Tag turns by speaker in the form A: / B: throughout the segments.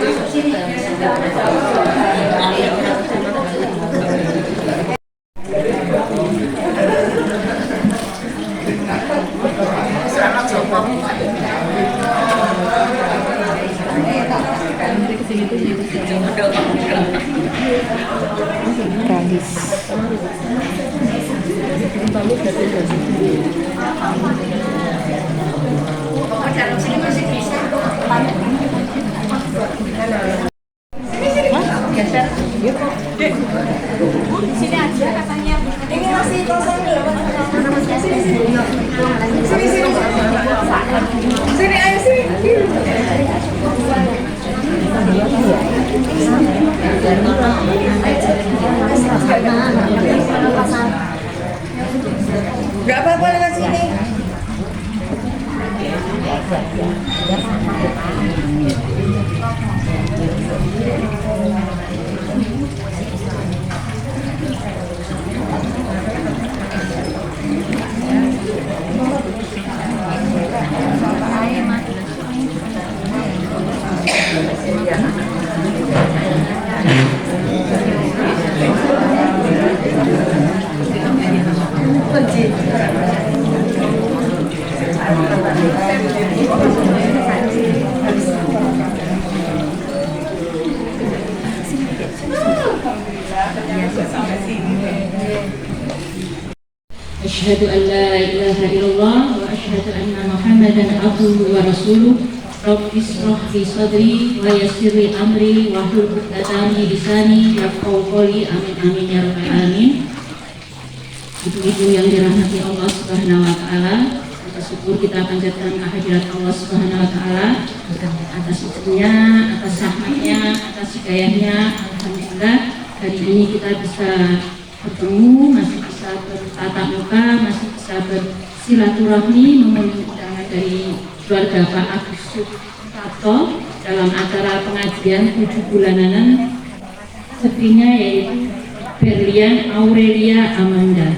A: Di sini aja katanya. Ini masih kosong belum? Sini ayo sini. Gak apa-apa lewat sini.
B: Asyhadu an la ilaha illallah wa asyhadu anna Muhammadan abduhu wa rasuluh. Rabbi ishrah li sadri wa yassir li amri wa hlul 'uqdatam min lisani yafqahu qawli. Amin amin ya rabbal alamin. Ibu-ibu yang dirahmati Allah Subhanahu wa taala, syukur kita panjatkan kehadirat Allah Subhanahu wa taala atas izinnya, atas rahmatnya, atas hidayahnya. Alhamdulillah hari ini kita bisa bertemu, masih bisa bertatap muka, masih bisa bersilaturahmi memenuhi undangan dari keluarga Pak Agus Suprapto dalam acara pengajian 7 bulanan putrinya yaitu Berlian Aurelia Amanda.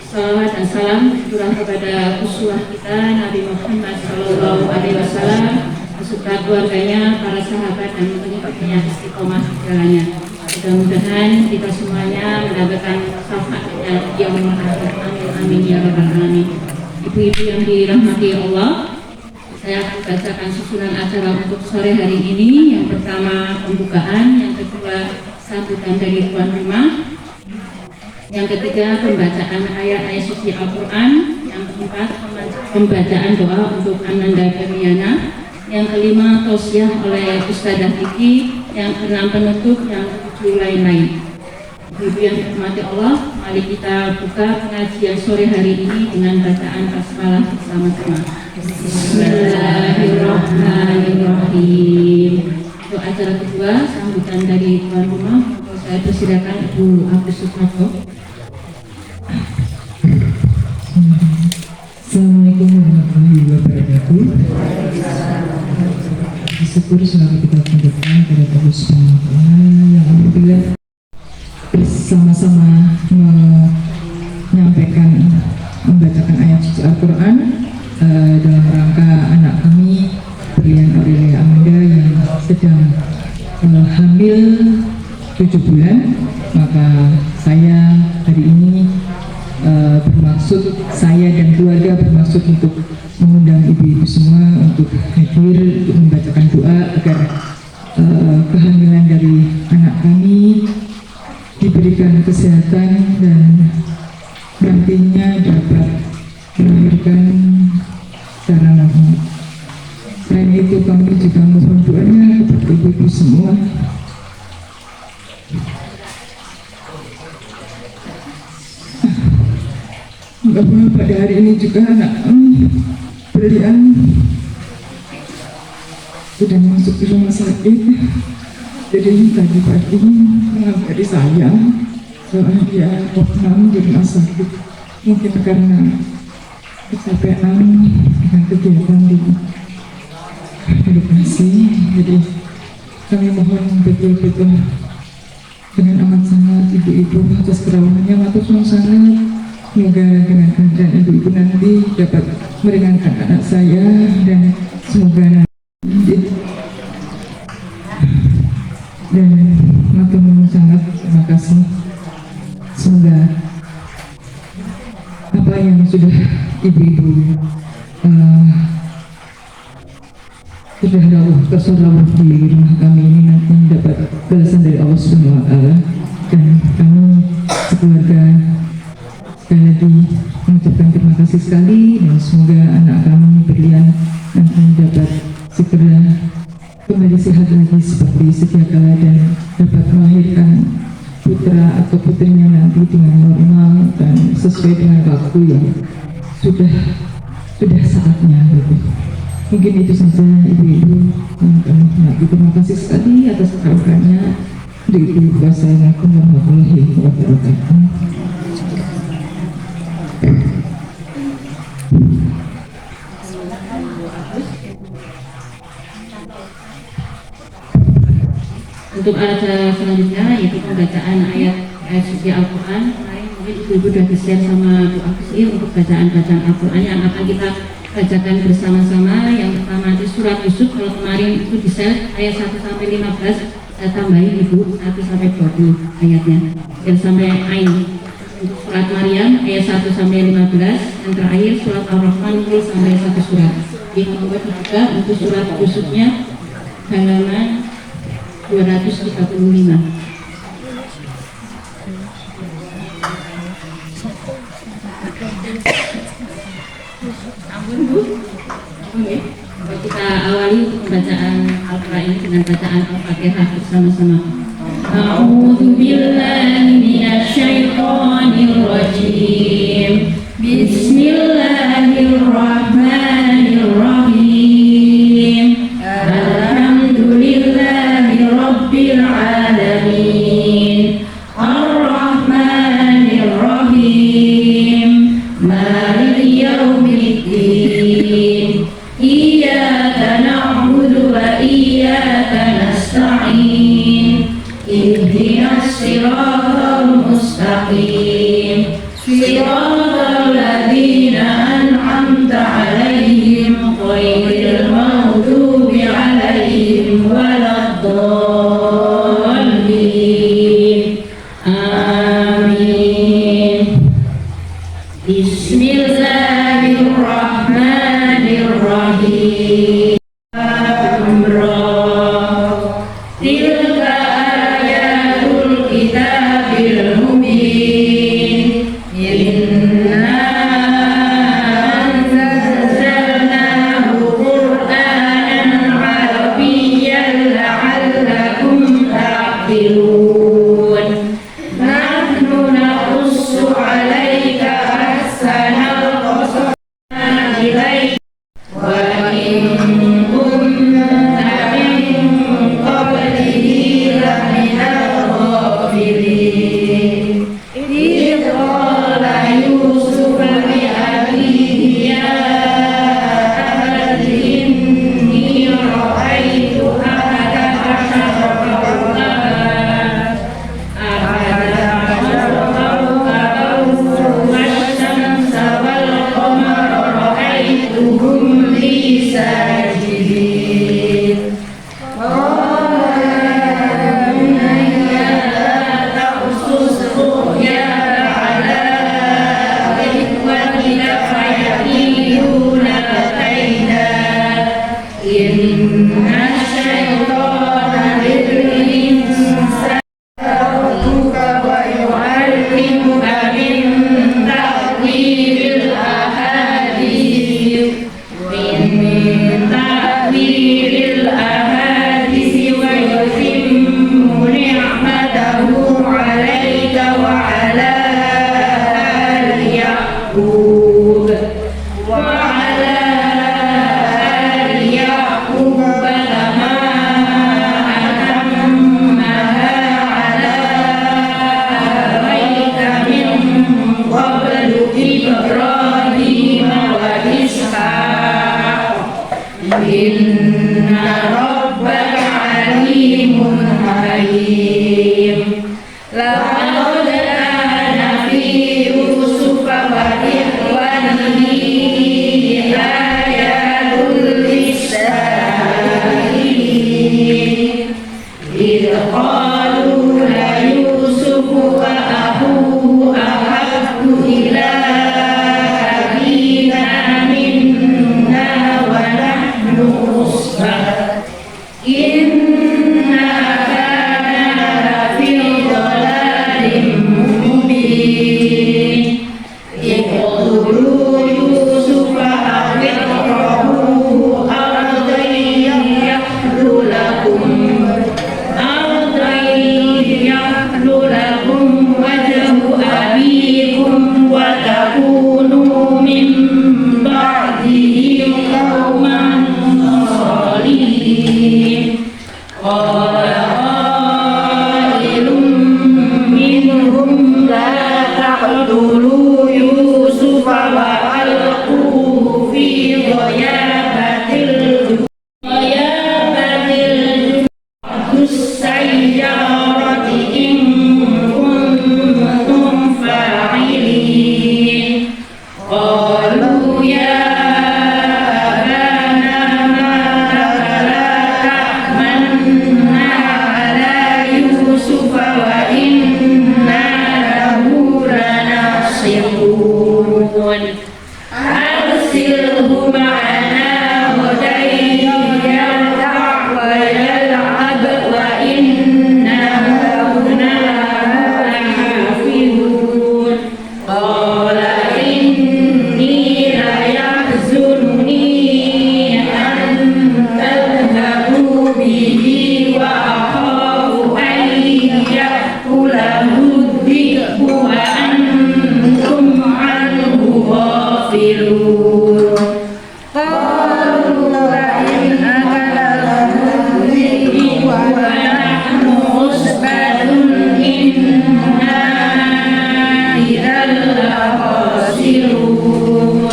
B: Salawat dan salam tercurah kepada uswah kita Nabi Muhammad Sallallahu Alaihi Wasallam beserta keluarganya, para sahabat dan pengikutnya istiqomah jalannya. Mudah-mudahan kita semuanya mendapatkan syafaatnya yaumul akhir. Amin amin ya rabbal alamin. Ibu-ibu yang dirahmati Allah, saya akan bacakan susunan acara untuk sore hari ini. Yang pertama pembukaan, yang kedua sambutan dari tuan rumah, yang ketiga pembacaan ayat-ayat suci Al-Quran, yang keempat pembacaan doa untuk Ananda Berliana, yang kelima tausiah oleh Ustadzah Kiki, yang keenam penutup, yang ketujuh lain-lain. Ibu yang dirahmati Allah, mari kita buka pengajian sore hari ini dengan bacaan basmalah bersama-sama. Bismillahirrahmanirrahim. Untuk acara kedua, sambutan dari tuan rumah, saya persilakan Ibu Agus Suprapto.
C: Assalamualaikum warahmatullahi wabarakatuh. Syukur selalu kita panjatkan kepada Allah Subhanahu wa taala yang alhamdulillah bersama-sama menyampaikan membacakan ayat suci Al-Quran dalam rangka anak kami Berlian Aurelia Amanda yang sedang hamil 7 bulan. Maka saya hari ini saya dan keluarga bermaksud untuk mengundang ibu-ibu semua untuk hadir untuk membacakan doa agar kehamilan dari anak kami diberikan kesehatan dan nantinya dapat melahirkan secara normal. Selain itu kami juga mohon doanya kepada ibu-ibu semua bahwa pada hari ini juga anak kami Berlian sudah masuk ke rumah sakit. Jadi tadi pagi mengabari saya soal dia opnam di rumah sakit, mungkin karena kecapean dengan kegiatan di edukasi. Jadi kami mohon betul-betul dengan amat sangat ibu-ibu atas kerawanannya, matur suwun sangat. Semoga dengan kehadiran ibu-ibu nanti dapat meringankan anak saya dan semoga nanti dan matur nuwun sangat, terima kasih. Semoga apa yang sudah ibu-ibu tersorawuh di rumah kami ini nanti mendapat balasan dari Allah Subhanahu wa Ta'ala, dan kami sekeluarga sekali lagi mengucapkan terima kasih sekali, dan semoga anak kami berlian nanti dapat segera kembali sehat lagi seperti sedia kala dan dapat melahirkan putra atau putrinya nanti dengan normal dan sesuai dengan waktu yang sudah saatnya gitu. Mungkin itu saja ibu-ibu yang kami hormati. Terima kasih sekali atas kehadirannya di ibu. Wassalamualaikum warahmatullahi wabarakatuh.
B: Untuk acara selanjutnya yaitu pembacaan ayat suci Al-Quran. Kemarin mungkin ibu-ibu sudah di-share sama Bu Aksi untuk bacaan-bacaan Al-Quran yang akan kita bacakan bersama-sama. Yang pertama itu surat Yusuf. Kalau kemarin itu di-share ayat 1 sampai 15, saya tambahin ibu 1 sampai 20 ayatnya dan sampai Ain. Untuk surat Maryam ayat 1 sampai 15, dan terakhir surat Ar-Rahman 0 sampai 1 surat. Yang nomor juga untuk surat Yusufnya halaman 235. Oke, kita awali pembacaan Al-Quran ini dengan bacaan Al-Fatihah bersama-sama. A'udzu billahi minasy syaithanir rajim. Bismillahirrahmanirrahim. Alhamdulillahi rabbil alamin. Ar-Rahmanir Rahim. Maliki yaumiddin. Iyyaka na'budu wa iyyaka nasta'in. Ihdinas siratal mustaqim. Siratal ladzina an'amta 'alaihim ghairil maghdubi 'alaihim waladdallin. Amin. Bismillahirrahmanirrahim. Tilka ayatul kitabil mubin. Inna anzalnahu Qur'anan Arabiyyan la'allakum ta'qilun. Nahnu naqussu 'alaika ahsanal qasas ilaika wa in kunta min qablihi laminal ghafilin. Idh qala Yusuf li abihi ya abati inni ra'aytu ahada asyara kawkaban wasyamsa wal qamara ra'aytuhum li sajidin. Qala ya bunayya la taqsus ru'yaka 'ala ikhwatika fayakidunaka kaida. Inna syaitana lil insani rabbuka wa yu'allimuka min ta'wilil ahadits wa yutimmu ni'matahu 'alaika wa 'ala ali Ya'qub wa 'ala ali Ya'qub kama atammaha 'ala abaika min qablu Ibrahim wa Ishaq. Inna rabbaka 'alimun halim. Laqad kana fi Yusuf wa ikhwanihi ayatul lis-sa'ilin. Idh ونحن عصبة إنا إذا لخاسرون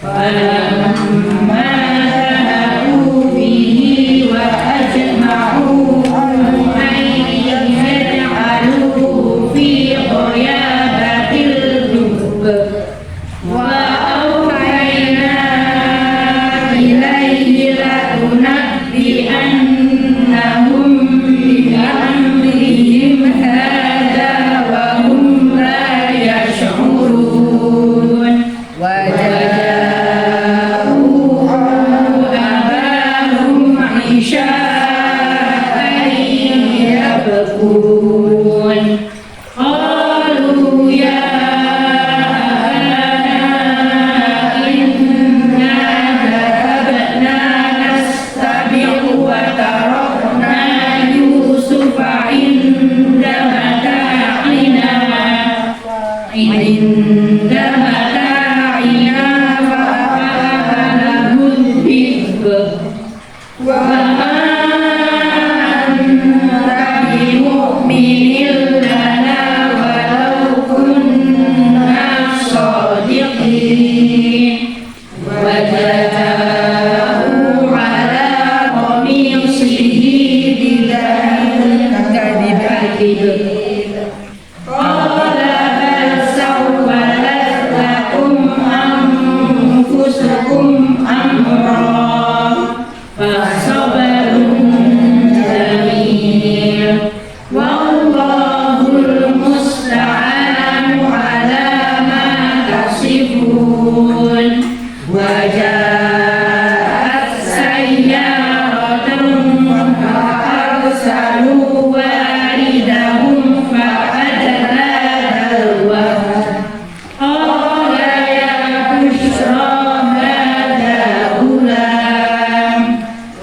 B: فلما ذهبوا به وأجمعوا أن يجعلوه في غيابة الجب وأوحينا إليه لتنبئنهم بأمرهم هذا وهم لا يشعرون وجاءوا أباهم عشاء يبكون قالوا يا أبانا إنا ذهبنا نستبق وتركنا يوسف عند متاعنا فأخذه الذئب وما أنت بمؤمن لنا ولو كنا صادقين وجاءوا على قميصه بكذب قال بل سولت لكم أنفسكم أمرا فصبر جميل والله المستعان على ما تصفون وجاءت سيارة فأرسلوا واردهم فأدلى دلوه قال يا بشرى هذا غلام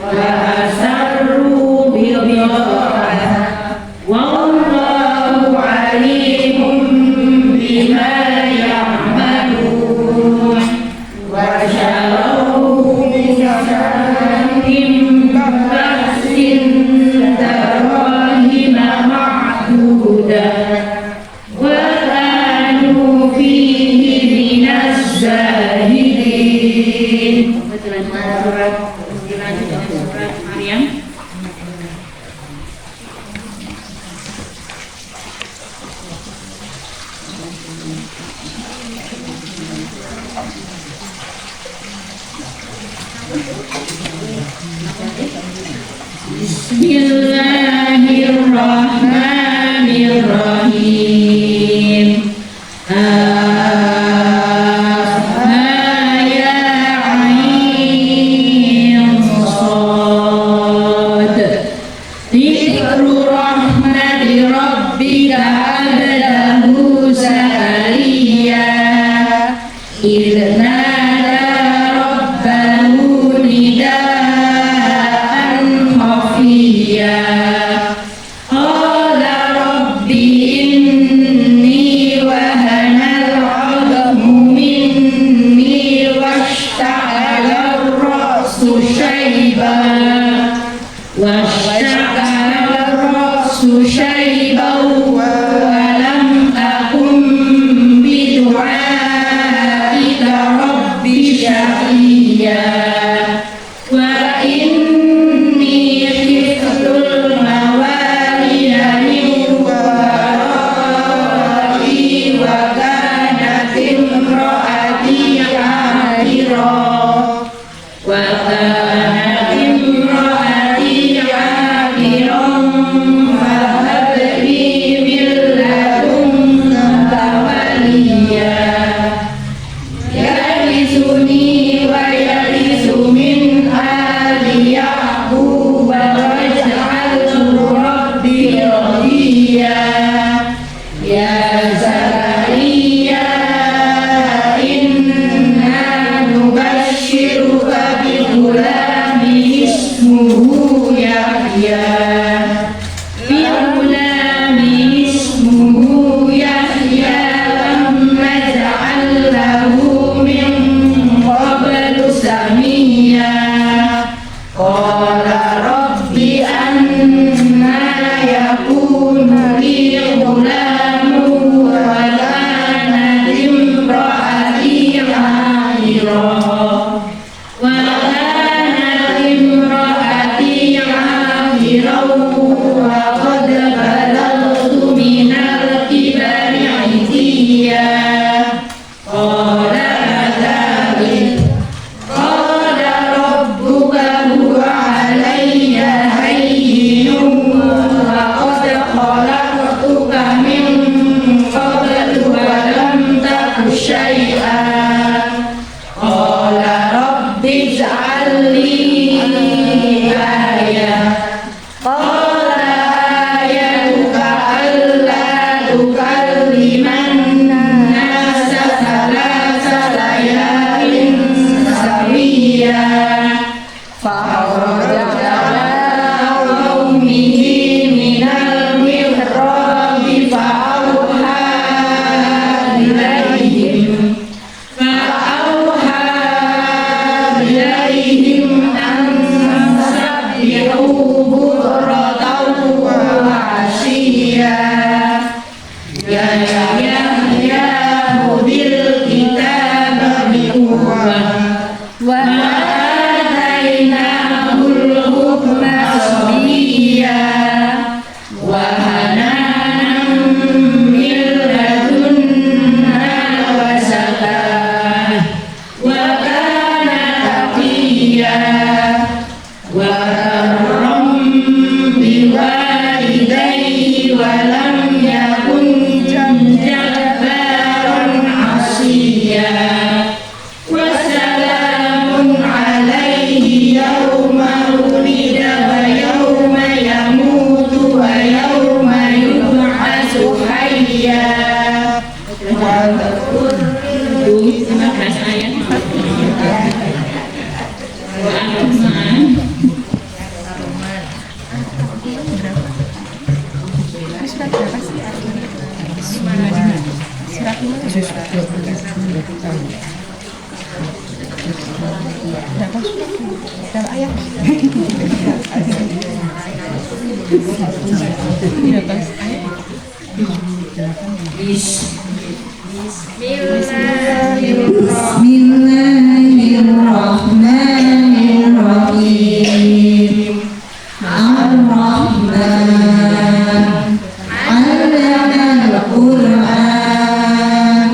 B: وأسروا بضاعة والله عليم بما يعملون وشروه بثمن بخس دراهم معدودة وكانوا فيه من الزاهدين. Surat Maryam. Bismillahirrahmanirrahim. Ya Ain Shad. Dzikru rahmati rabbika abdahu Zakariya idh nada rabbahu nidaan khafiyya qala rabbi inni wahana al-'azmu minni washta'ala ar-ra'su shayban wa lam akun bidu'aika rabbi shaqiyya wa inni khiftul mawaliya min wara'i wa kanat imra'ati 'aqira wa kanat imra'ati 'aqiran fahab li min ladunka waliya yarisuni wa yarisu min ali ya'qub waj'alhu rabbi radiya ya Zakariya inna nubashshiruka bi ghulamin ismuhu Yahya ولم يكن جبارا عصيا وسلام عليه يوم ولد ويوم يموت ويوم يبعث حيا.
D: Bismillahirrahmanirrahim. Ar-Rahman 'allamal Qur'an,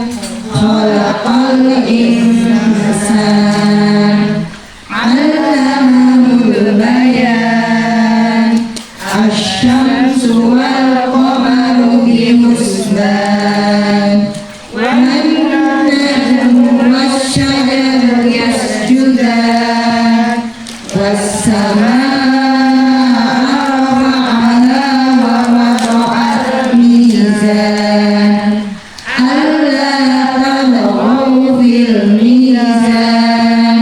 D: khalaqal insan, 'allamahul bayan, asy-syamsu wal qamaru bihusban, wan najmu wasy-syajaru yasjudan, was-samaa'a rafa'aha wa wada'al mizan, alla tatghaw fil mizan,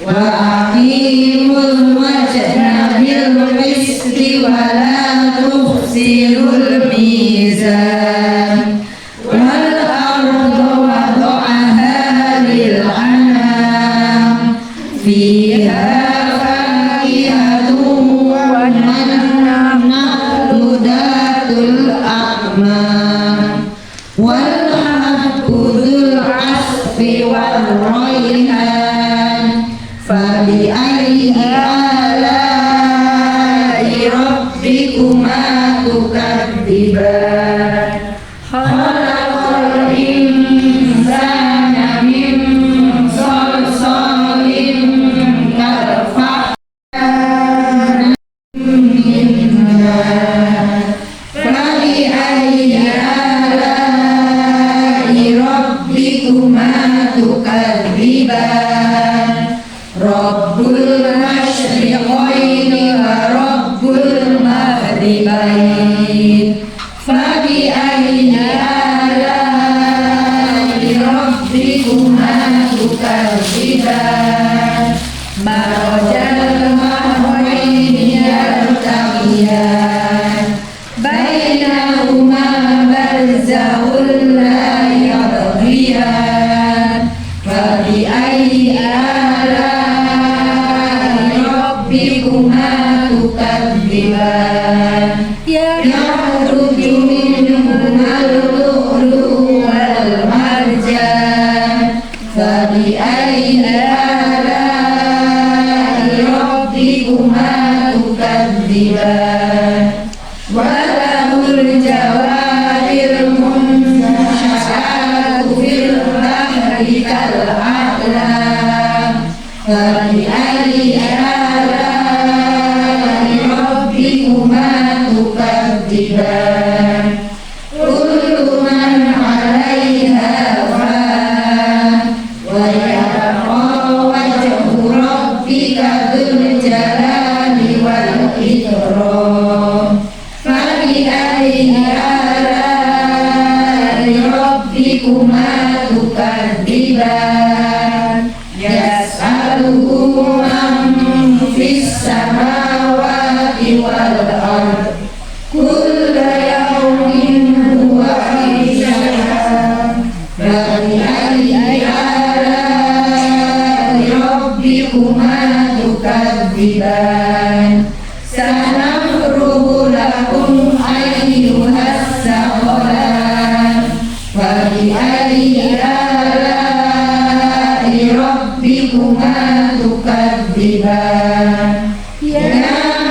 D: wa aqimul wazna bil qisti wa la tukhsirul mizan, wal arda wada'aha lil anam, fiha fakihatun wan nakhlu dhatul a'man, wal habbu dzul 'asfi wal rayhan, fabi ayyi ala'i rabbikuma tukadziban. Khalaqal insana min salsalin kal fakhar, fabi ayyi ala'i rabbikuma tukadziban. Rabbul masyriqaini wa rabbul maghribain, fabi ayyi ala'i rabbikuma tukadziban. Marajal bahraini yaltaqiyan, bainahuma barzakhun la yabghiyan, fabi ayyi ala'i rabbikuma tukadziban. Yakhruju minhumal lu'lu'u wal marjan, fabi ayyi ala'i rabbikuma tukadziban. Walahul jawaril munsha'atu fil bahri kal a'lam, fabi ayyi ala'i rabbikuma tukadziban. Kullu man 'alaiha fan, wa yabqa wajhu rabbika dzul jalali wal ikram, fabi ayyi ala'i rabbikuma tukadziban. Yas'aluhu man fis samawati wal ard, kulla yawmin huwa fi sha'n, fabi ayyi ala'i rabbikuma tukadziban. Sanafrugu lakum ayyuhas saqalan, fabi ayyi ala'i rabbikuma tukadziban. Ya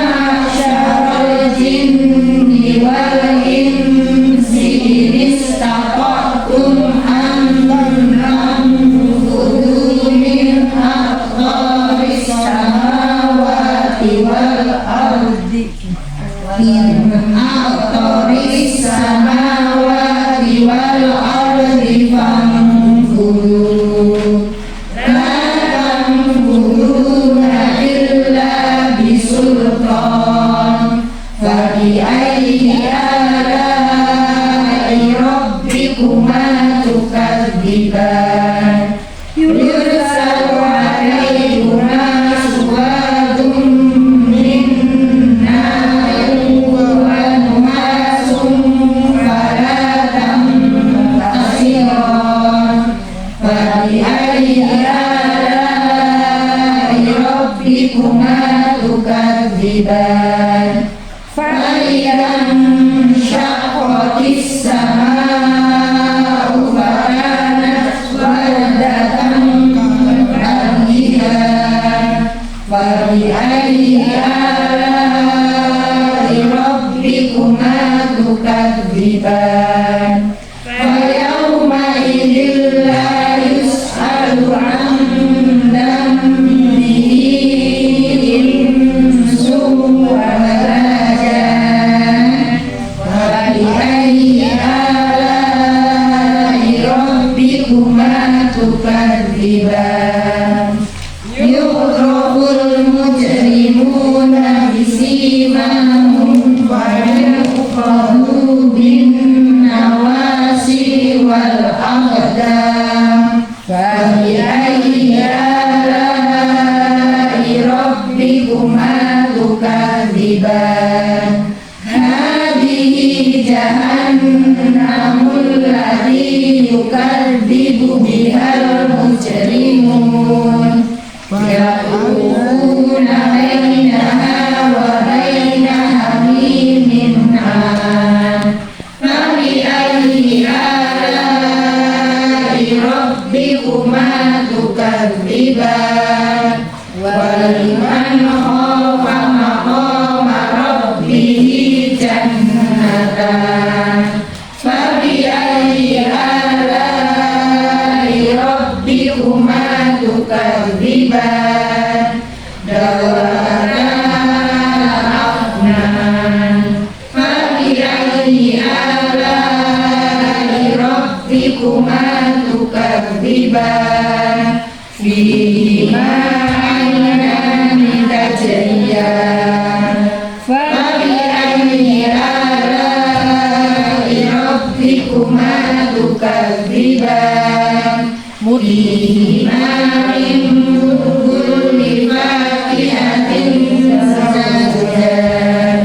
D: ma'syaral jinni wal insi in istata'tum an tanfudu min aqtaris samawati wal ardi, min aqtaris فبأي آلاء ربكما تكذبان يرسل عليكما شواظ من نار ونحاس فلا تنتصران فبأي آلاء ربكما تكذبان فإذا انشقت السماء فكانت وردة كالدهان فبأي آلاء ربكما تكذبان فيومئذ لا يسأل عن ذنبه إنس ولا جان فبأي آلاء ربكما تكذبان يعرف المجرمون بسيماهم ويؤخذ بالنواصي والأقدام فبأي آلاء ربكما تكذبان هذه جهنم التي يكذب بها المجرمون يطوفون بينها وبين حميم آن فبأي آلاء ربكما تكذبان ولمن خاف مقام ربه جنتان فبأي آلاء ربكما تكذبان دوانا أفنان فبأي آلاء ربكما تكذبان فيهما عينان تجريان فبأي آلاء ربكما تكذبان فيهما من كل فاكهة زوجان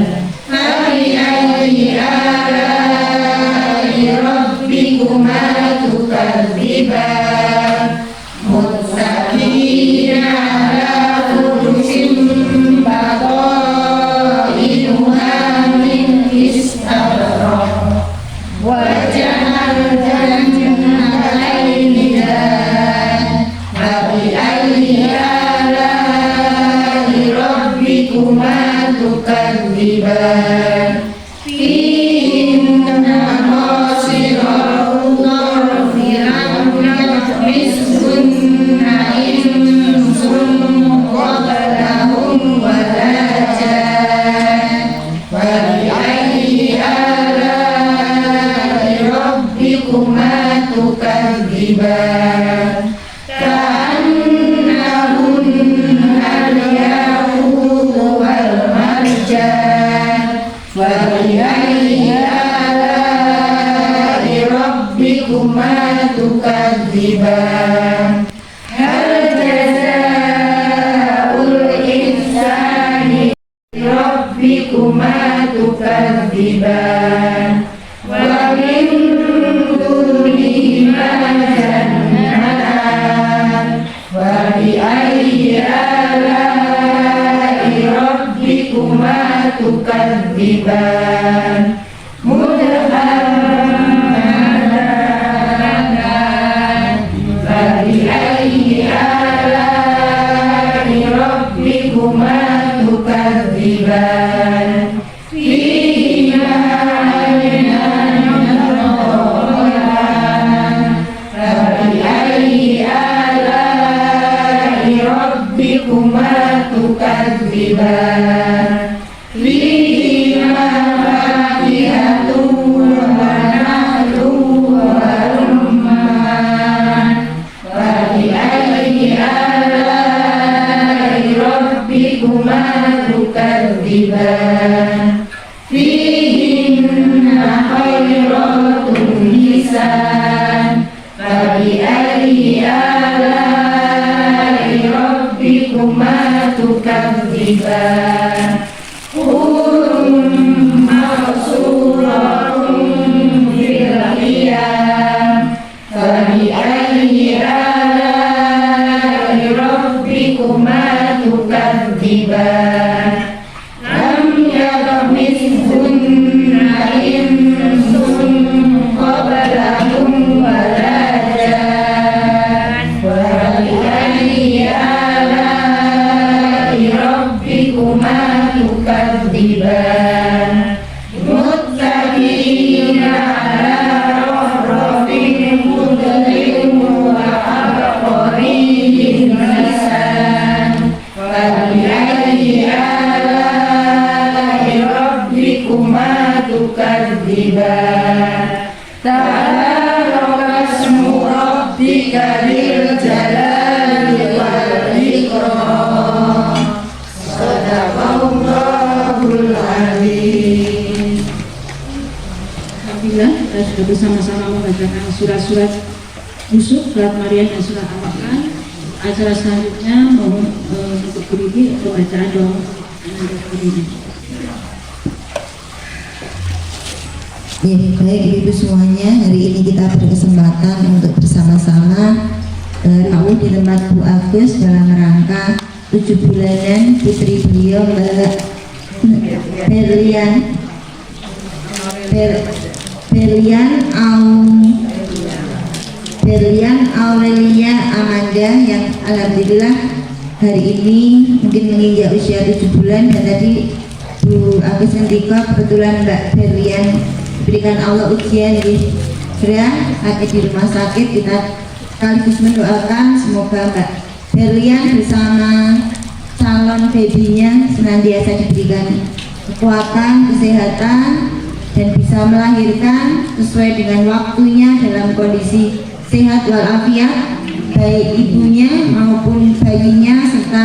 D: فبأي آلاء ربكما تكذبان متكئين على فرش بطائنها من استبرق وجعل الجنتين دان فبأي آلاء ربكما تكذبان فيهن قاصرات الطرف لم يطمثهن إنس قبلهم ولا جان فبأي آلاء ربكما تكذبان كأنهن الياقوت والمرجان فبأي آلاء ربكما تكذبان هل جزاء الإحسان ربكما تكذبان ومن دونهما جنتان فبأي آلاء ربكما تكذبان مدهامتان فبأي آلاء ربكما تكذبان فيهما عينان تجريان فبأي آلاء ربكما تكذبان فيهما فاكهة ربكما تكذبان تبارك اسم ربك ذي الجلال والإكرام صدق الله العظيم.
B: Alhamdulillah kita sudah bersama-sama membacakan surat-surat Yusuf, surat Maryam dan surat Al-Baqarah. Acara selanjutnya mohon untuk berdiri untuk bacaan doa berdiri.
E: Ya, baik Ibu semuanya, hari ini kita berkesempatan untuk bersama-sama tarawih di tempat Bu Agus dalam rangka 7 bulanan putri beliau Mbak Berlian Aurelia Amanda yang alhamdulillah hari ini mungkin menginjak usia 7 bulan, dan tadi Bu Agus Nendika kebetulan Mbak Berlian diberikan Allah ujian di sakit di rumah sakit. Kita sekaligus mendoakan semoga Mbak Berlian bersama calon babynya senantiasa diberikan kekuatan, kesehatan, dan bisa melahirkan sesuai dengan waktunya dalam kondisi sehat walafiat, baik ibunya maupun bayinya serta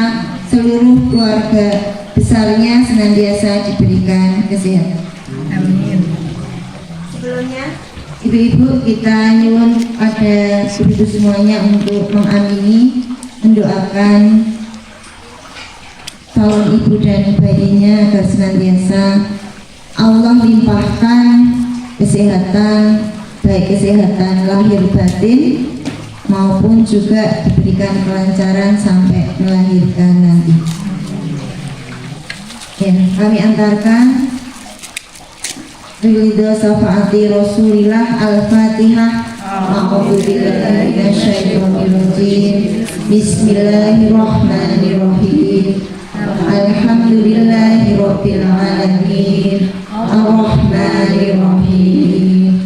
E: seluruh keluarga besarnya senantiasa diberikan kesehatan. Amin. Sebelumnya ibu-ibu kita nyuwun pada ibu semuanya untuk mengamini, mendoakan calon ibu dan bayinya agar senantiasa Allah limpahkan kesehatan, baik kesehatan lahir batin maupun juga diberikan kelancaran sampai melahirkan nanti. Ya, kami antarkan ridho syafaati Rasulillah Al-Fatihah. A'udzubillahi minasyaitonir rajim. Bismillahirrahmanirrahim. Alhamdulillahirabbil alamin. Ar-Rahmanir-Rahim.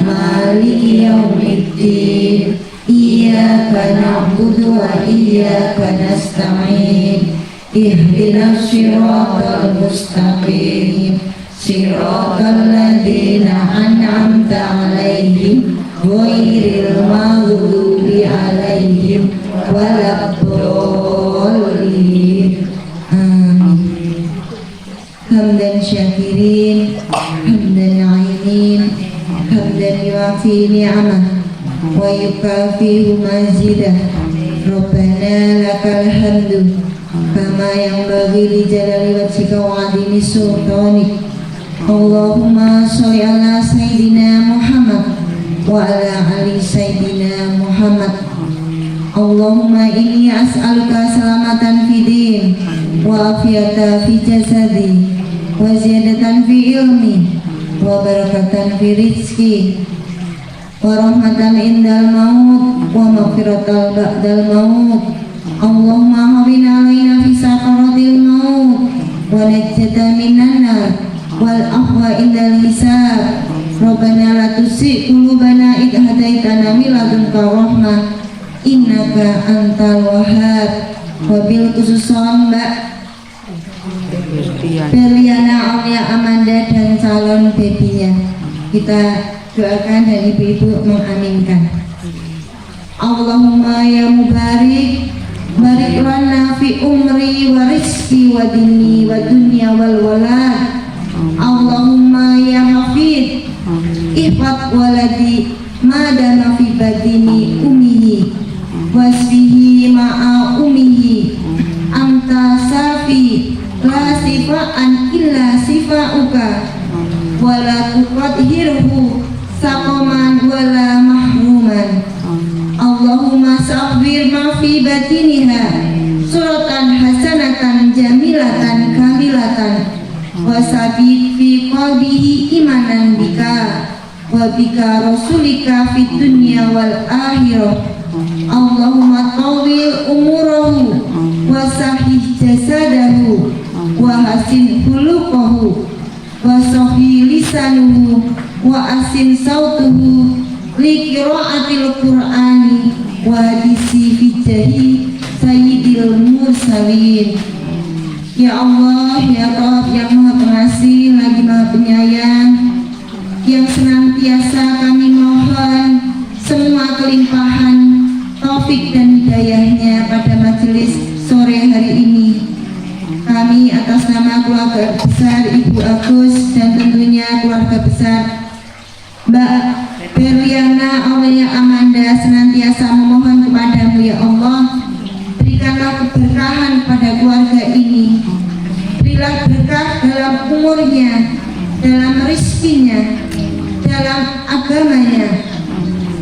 E: Maliki yaumiddin. Iyyaka na'budu wa iyyaka nasta'in. Ihdinas siratal mustaqim. Siratal ladzina an'amta 'alaihim ghairil maghdubi 'alaihim waladdallin. Amin. Hamdan syakirin, hamdan 'ainin, hamdan yuafi ni'amah wa yukafi'u mazidah. Rabbana lakal hamdu kama yanbaghi li jalali wajhika wa 'azimi sultanik. Allahumma sholli ala sayyidina Muhammad wa ala ali sayyidina Muhammad. Allahumma inni as'aluka salamatan fi din wa afiyatan fi jasadi wa ziyadatan fi ilmi wa barakatan fi rizki wa rahmatan indal maut wa maghfiratan ba'dal maut. Allahumma hawwin alaina fi sakaratil maut wa najjatan minan nar wal afwa indal hisab. Rabbana la tuzigh qulubana idh hadaitana min ladunka rahmah innaka antal wahhab. Wabil khususon Mbak Berliana Aulia Amanda dan calon babynya, kita doakan dan ibu-ibu mengaminkan. Allahumma ya mubarik, barik lana fi umri wa rizki wa dini wa dunya wal walad. Allahumma ya hafid, ihfad waladi madana fi badini umihi wasfihi ma'a umihi anta safi la sifa'an illa sifa'uka wala tuqadhirhu saqaman wala mahruman. Allahumma sa'fir ma fi batiniha suratan hasanatan jamilatan kamilatan wasabit fi qalbihi imanan bika wa bika rasulika fid dunya wal akhirah. Allahumma tawil umurahu wa sahih jasadahu wa hasin khuluquhu wa sahih lisanuhu wa asin sautuhu li qiraatil qur'ani wa disi fi jahi sayyidil mursalin. Ya Allah, ya Rabb yang Maha Pengasih lagi Maha Penyayang, yang senantiasa kami mohon semua kelimpahan taufik dan hidayahnya pada majelis sore hari ini. Kami atas nama keluarga besar Ibu Agus dan tentunya keluarga besar Mbak Berliana Aulia Amanda senantiasa memohon kepadamu ya Allah, berikanlah keberkahan pada keluarga ini. Berilah berkah dalam umurnya, dalam rezekinya, dalam agamanya,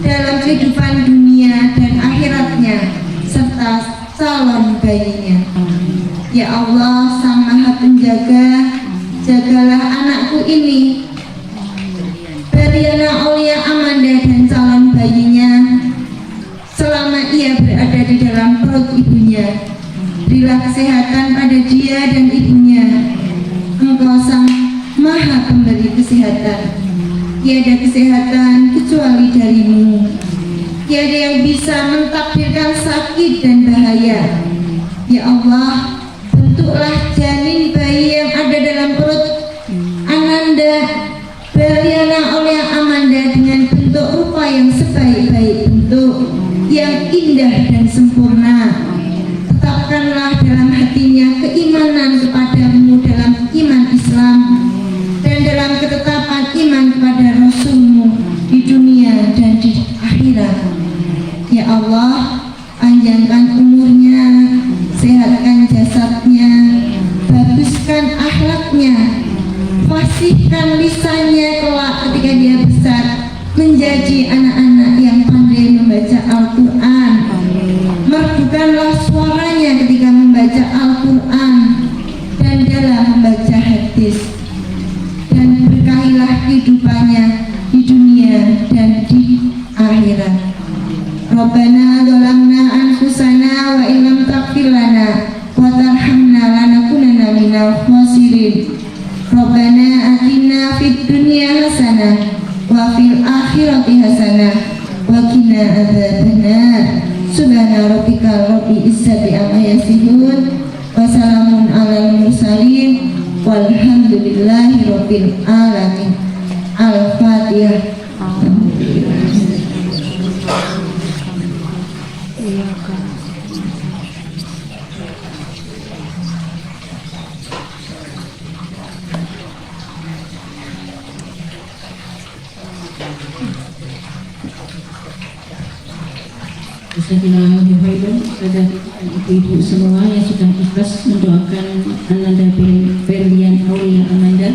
E: dalam kehidupan dunia dan akhiratnya, serta calon bayinya. Ya Allah, Sang Maha Penjaga, jagalah anakku ini, Berliana Aulia Amanda dan calon bayinya, selama ia berada di dalam perut ibunya. Berilah kesehatan pada dia dan ibunya. Engkau Sang Maha Pemberi kesehatan. Tiada kesehatan kecuali darimu. Tiada yang bisa mentakdirkan sakit dan bahaya. Ya Allah, bentuklah janin bayi yang ada dalam perut Ananda Berliana Aulia Amanda dengan bentuk rupa yang sebaik-baik bentuk, yang indah dan sempurna. Tetapkanlah dalam hatinya keimanan kepadamu dalam iman Islam dan dalam ketetapan iman kepada Rasulmu di dunia dan di akhirat. Ya Allah, panjangkan umurnya, sehatkan jasadnya, baguskan akhlaknya, fasihkan lisannya kelak ketika dia besar menjadi anak-anak yang pandai membaca Al-Quran. Merdukanlah suaranya ketika membaca Al-Quran dan dalam membaca hadis, dan berkahilah kehidupannya di dunia dan di akhirat. Rabbana dzalamna anfusana wa illam taghfir lana wa tarhamna lanakunanna minal khasirin. Rabbana atina fid dunya hasanah wa fil akhirati hasanah wa qina adzabannar. Subhana rabbika rabbil izzati amma yasifun wa salamun alal mursalin walhamdulillahi rabbil alamin. Al-Fatihah.
B: Bismillahirrahmanirrahim. Kepada ibu-ibu semua yang sudah ikhlas mendoakan Ananda Berliana Aulia Amanda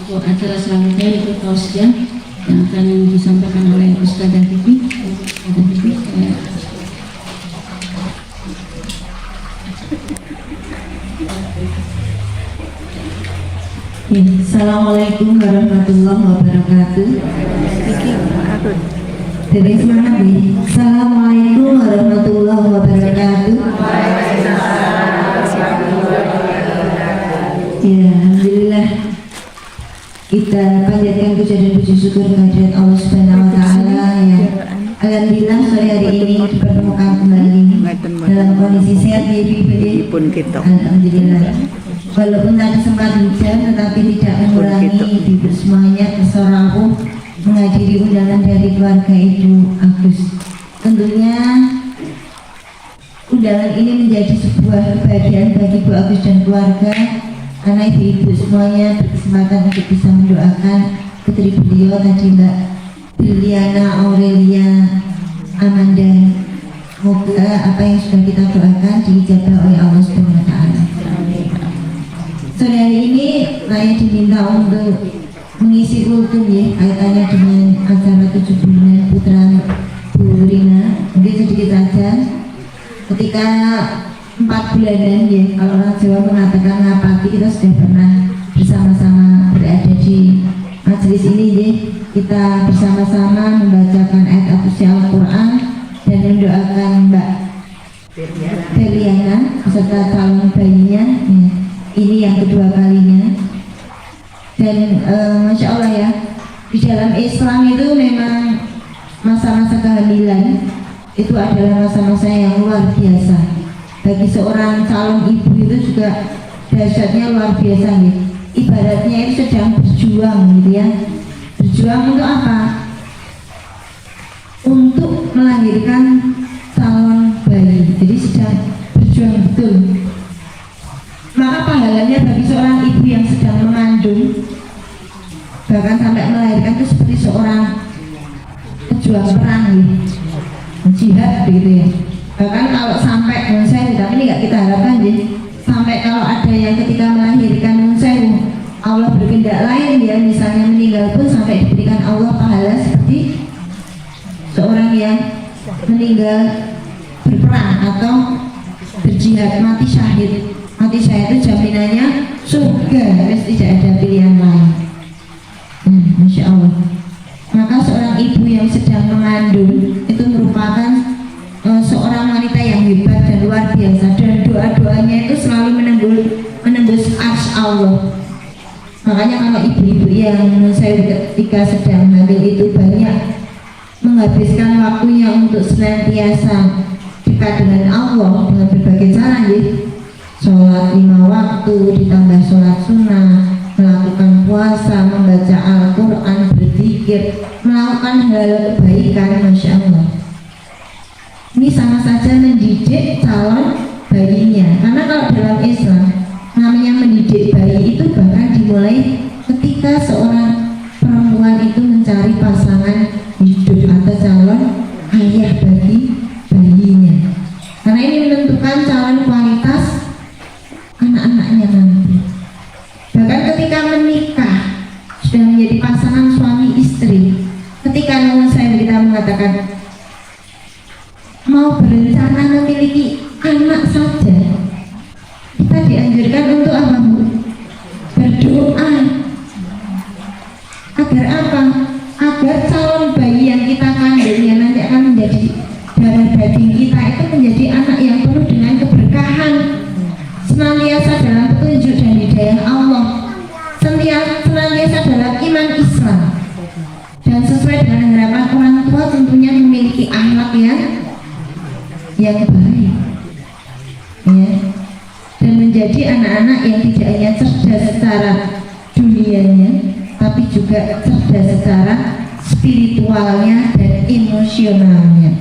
B: untuk acara selanjutnya itu tausiah yang akan disampaikan oleh Ustadzah Vivi.
E: Assalamualaikum warahmatullahi wabarakatuh. Dari semangat nih. Assalamualaikum warahmatullahi wabarakatuh. Ya, alhamdulillah kita panjatkan puja dan puji syukur kehadirat Allah Subhanahu wa taala ya. Alhamdulillah sore hari ini dipertemukan kembali dalam kondisi sehat ya Ibu. Alhamdulillah. Walaupun tadi sempat hujan tetapi tidak mengurangi ibu semuanya kesoraku menghadiri undangan dari keluarga Ibu Agus. Tentunya undangan ini menjadi sebuah kebahagiaan bagi Ibu Agus dan keluarga, karena ibu-ibu semuanya berkesempatan untuk bisa mendoakan putri beliau tadi Mbak Berliana Aulia Amanda. Semoga apa yang sudah kita doakan diijabah oleh Allah Subhanahu wa taala. Sore hari ini saya diminta untuk mengisi kultum ya, kaitannya dengan acara 7 bulan putra Bu Rina. Mungkin sedikit saja, ketika 4 bulanan ya, kalau orang Jawa mengatakan ngapati, kita sudah pernah bersama-sama berada di majelis ini ya. Kita bersama-sama membacakan ayat suci Al-Quran dan mendoakan Mbak Berliana beserta calon bayinya ya. Ini yang kedua kalinya. Dan Masya Allah ya, di dalam Islam itu memang masa-masa kehamilan itu adalah masa-masa yang luar biasa. Bagi seorang calon ibu itu juga dahsyatnya luar biasa gitu. Ibaratnya itu sedang berjuang gitu ya. Berjuang untuk apa? Untuk melahirkan calon bayi. Jadi sedang berjuang betul. Maka pahalanya bagi seorang ibu yang sedang mengandung, bahkan sampai melahirkan itu seperti seorang pejuang perang gitu, jihad gitu ya. Bahkan kalau sampai nunsewu, tapi ini nggak kita harapkan ya, sampai kalau ada yang ketika melahirkan nunsewu Allah berkehendak lain ya, misalnya meninggal pun sampai diberikan Allah pahala seperti seorang yang meninggal berperang atau berjihad, mati syahid. Mati syahid itu jaminannya surga, harus tidak ada pilihan lain. Masya Allah. Maka seorang ibu yang sedang mengandung itu merupakan seorang wanita yang hebat dan luar biasa, dan doa-doanya itu selalu menembus arsy Allah. Makanya kalau ibu-ibu yang saya ketika sedang hamil itu banyak menghabiskan waktunya untuk senantiasa dekat dengan Allah dengan berbagai cara ya. Sholat 5 waktu ditambah sholat sunnah, melakukan puasa, membaca Al-Quran, berzikir, melakukan hal kebaikan, Masya Allah. Ini sama saja mendidik calon bayinya. Karena kalau dalam Islam namanya mendidik bayi itu bahkan dimulai ketika seorang perempuan itu mencari pasangan hidup atau calon ayah bagi bayinya. Karena ini menentukan calon kualitas anak-anaknya nanti. Bahkan ketika menikah sudah menjadi pasangan suami istri, ketika kita mengatakan mau berencana memiliki anak saja, kita dianjurkan untuk apa, Bu? Berdoa. Agar apa? Agar calon bayi yang kita kandung yang nanti akan menjadi darah daging kita itu menjadi anak yang penuh dengan keberkahan, senantiasa dalam petunjuk dan hidayah Allah, senantiasa dalam iman Islam, dan sesuai dengan harapan orang tua tentunya memiliki akhlak yang baik ya, dan menjadi anak-anak yang tidak hanya cerdas secara dunianya tapi juga cerdas secara spiritualnya dan emosionalnya.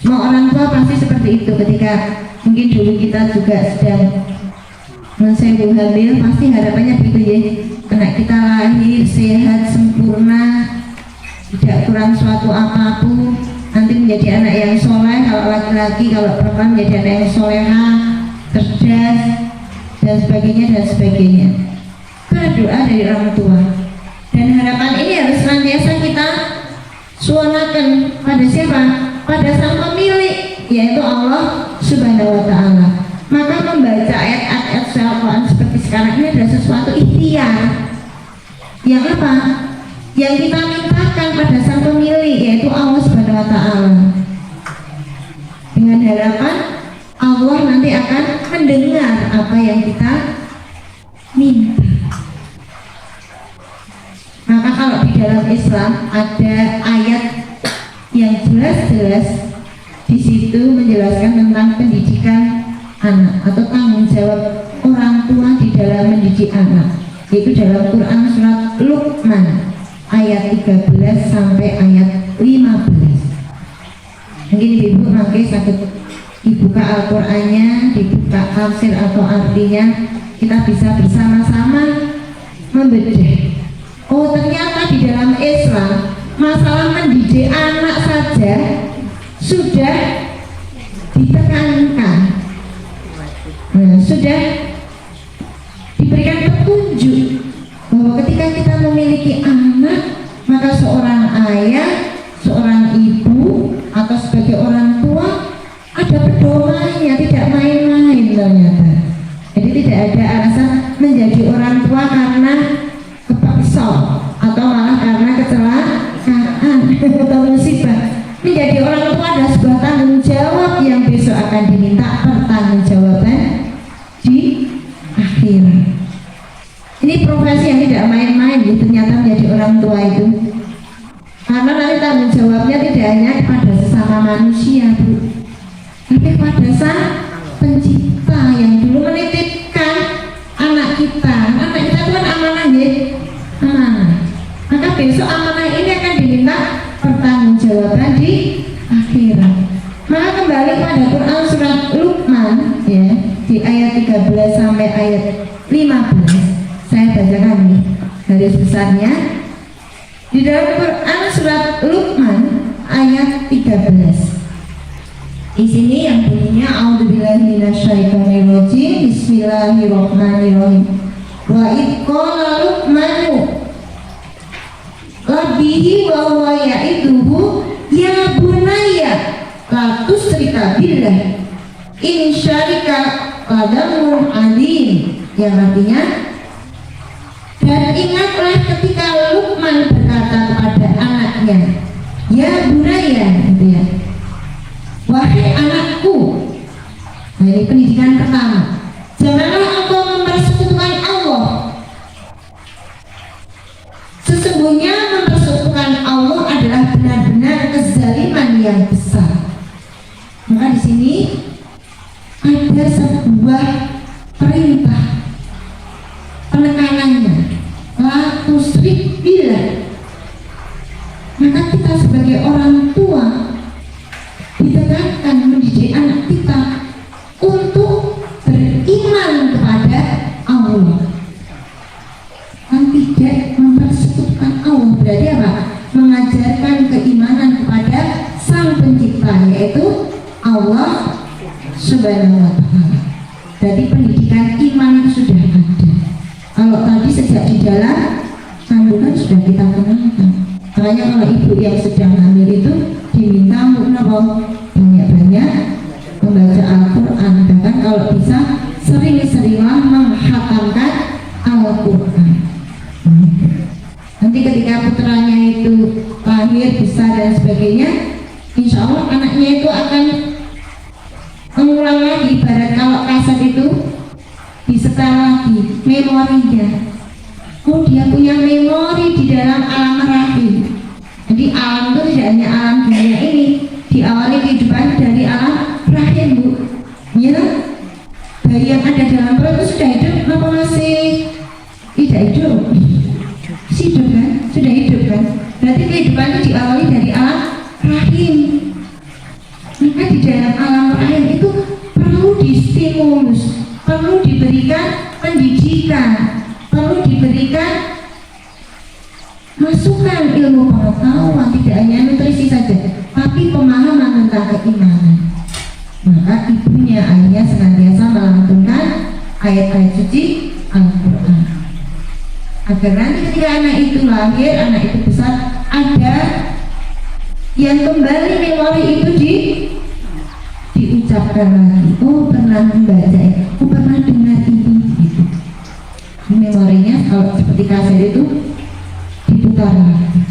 E: Semua orang tua pasti seperti itu. Ketika mungkin dulu kita juga sedang mensewu hamil, pasti harapannya begitu ya, anak kita lahir sehat sempurna, tidak kurang suatu apapun, nanti menjadi anak yang soleh, kalau laki-laki, kalau perempuan menjadi anak yang soleha, cerdas, dan sebagainya. Karena doa dari orang tua, dan harapan ini harus senantiasa kita suarakan pada siapa? Pada sang pemilik, yaitu Allah Subhanahu wa Ta'ala. Maka membaca ayat-ayat Al-Quran seperti sekarang ini adalah sesuatu ikhtiar yang apa? Yang kita mintakan pada sang pemilik, yaitu Allah Subhanahu wa Ta'ala, dengan harapan Allah nanti akan mendengar apa yang kita minta. Maka kalau di dalam Islam ada ayat yang jelas-jelas di situ menjelaskan tentang pendidikan anak atau tanggung jawab orang tua di dalam mendidik anak, yaitu dalam Quran surat Luqman ayat 13 sampai ayat 15. Mungkin ibu mangke sakit dibuka Al-Qur'annya, dibuka tafsir atau artinya, kita bisa bersama-sama membedah. Oh, ternyata di dalam Islam masalah mendidik anak saja sudah ditekankan, sudah diberikan petunjuk bahwa ketika kita memiliki anak, maka seorang ayah, seorang ibu, atau sebagai orang tua ada pedomannya, tidak main-main ternyata. Jadi tidak ada alasan menjadi orang tua karena kepaksa atau malah karena kecelakaan atau musibah. Menjadi orang tua adalah sebuah tanggung jawab yang besok akan diminta pertanggungjawaban di akhirat. Ini profesi yang tidak main-main ya, ternyata menjadi orang tua itu. Karena nanti tanggung jawabnya tidak hanya kepada sesama manusia, Bu, tapi kepada Sang Pencipta yang dulu menitipkan kita. Anak kita itu kan amanah ya, amanah. Maka besok amanah ini akan diminta pertanggungjawaban di akhirat. Maka kembali pada Quran surat Luqman ya, di ayat 13 sampai ayat 15. Saya bacakan nih garis besarnya. Di dalam Quran surat Luqman ayat 13. Di sini yang bunyinya a'udzubillahi minasyaitonirrajim, bismillahirrahmanirrahim. Wa id qala Luqmanu labihi wa huwa ya'iduhu ya bunayya la tusyrika billah in syarika ladamun adim, yang artinya, dan ingatlah ketika Luqman berkata kepada anaknya, ya bunayya, gitu ya, wahai anakku. Nah, ini pendidikan pertama. Janganlah engkau mempersekutukan Allah. Sesungguhnya mempersekutukan Allah adalah benar-benar kezaliman yang besar. Maka di sini ada sebuah perintah, penekanannya, la tusyrik billah. Maka kita sebagai orang tua ditekankan mendidik anak kita untuk beriman kepada Allah dan tidak mempersekutukan Allah. Berarti apa? Mengajarkan keimanan kepada Sang Pencipta, yaitu Allah Subhanahu wa Ta'ala. Jadi pendidikan iman sudah ada. Kalau tadi sejak di dalam kandungan sudah kita kenalkan. Makanya kalau ibu yang sedang hamil itu diminta untuk banyak-banyak membaca Al-Quran. Bahkan kalau bisa sering-seringlah menghatamkan Al-Quran. Nanti ketika putranya itu lahir, besar dan sebagainya, insya Allah anaknya itu akan mengulang lagi. Ibarat kalau kaset itu disetel lagi memorinya. Oh, dia punya memori di dalam alam rahim. Jadi alam itu tidak hanya alam dunia ini, diawali kehidupan dari alam rahim, Bu. Ya, bayi yang ada dalam perut itu sudah hidup apa masih tidak hidup? Hidup kan? Sudah hidup kan? Berarti kehidupan itu diawali dari alam rahim. Maka di dalam alam rahim itu perlu distimulus, perlu diberikan pendidikan, perlu diberikan masukan ilmu pengetahuan, tidak hanya nutrisi saja, tapi pemahaman tentang keimanan. Maka ibunya, ayahnya senantiasa melantunkan ayat-ayat suci Al-Quran, agar nanti ketika anak itu lahir, anak itu besar, ada yang kembali memori itu diucapkan lagi. Oh, pernah membaca, oh pernah dengar ini, gitu. Memorinya kalau seperti kaset itu diputar lagi.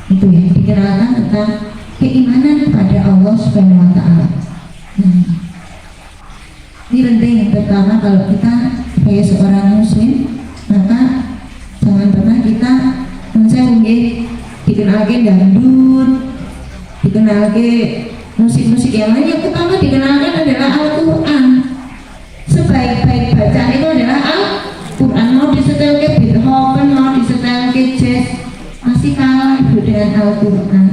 E: Itu ya, dikenalkan tentang keimanan kepada Allah Subhanahu wa Ta'ala. Ini penting. Pertama, kalau kita sebagai seorang muslim, maka jangan pernah kita dikenalkan dangdut, dikenalkan musik-musik yang lain. Yang pertama dikenalkan adalah Al-Quran. Sebaik-baik bacaan itu adalah Al-Quran. Mau disetel ke Beethoven, mau disetel ke jazz, masih kalah itu dengan Al-Quran.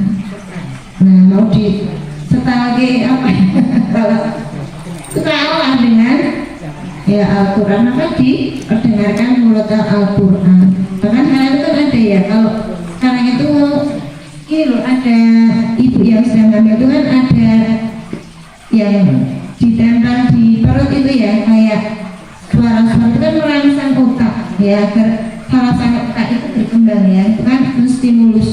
E: Nah, mau disetel ke apa kalau itu kalah dengan ya Al-Quran, maka diperdengarkan mulut Al-Quran. Bahkan karena itu kan ada ya, kalau sekarang itu ini loh, ada ibu yang sedang hamil itu kan ada yang ditempel di perut itu ya, kayak suara-suara itu kan merangsang otak ya, agar saraf otak itu berkembang ya, itu kan menstimulus.